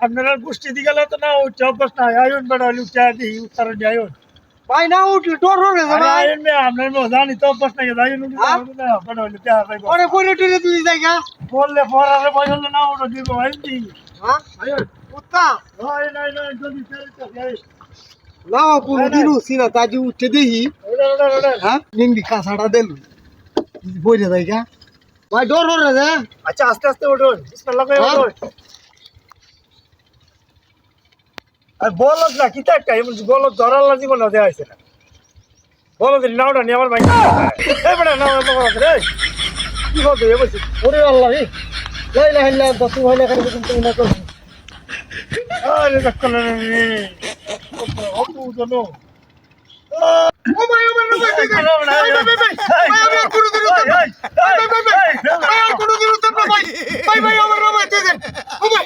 আপনারা গোষ্ঠী দি গেলে তো না উঠছে অভ্যাস নাই আয়ুন বেড়া উঠছে দিই উত্তর আয়ুন ভাই না উঠলে ডর হরে আরে ভাই আয়ুন মে আপনার মো জানি তো অভ্যাস নাই আয়ুন উঠছে বেড়া উঠছে ভাই ওরে কইলে টইলে তুই জায়গা বললে পড়ারে বললে না উঠে দিব আইতি হ্যাঁ আয়ুন উত্তা নাই নাই নাই যদি ফেলতে যাই না কোনদিন উঠছি না তাজি উঠতে দেখি ওটা হ্যাঁ নিংদি কাঁচাটা দেন বইরে জায়গা ভাই ডর হরে রে আচ্ছা আস্তে আস্তে উঠুন বিসমিল্লাহ করে উঠুন আর বলদ না কিতা একটা এমন বলদ ধরার লাগি মনে দেয়া হইছে না বলদ নাওটা নিয়ে আমার ভাই এই বড় নাও রে কি হবে এ বলছি ওরে আল্লাহ রে লা ইলাহা ইল্লাল্লাহ দতু হইলে করে কিন্তু না কর আরে দেখল রে ও জানো ও ভাই ও ভাই ভাই কোনদিন উঠতে ভাই ভাই কোনদিন উঠতে ভাই ভাই ভাই আমার ভাই ও ভাই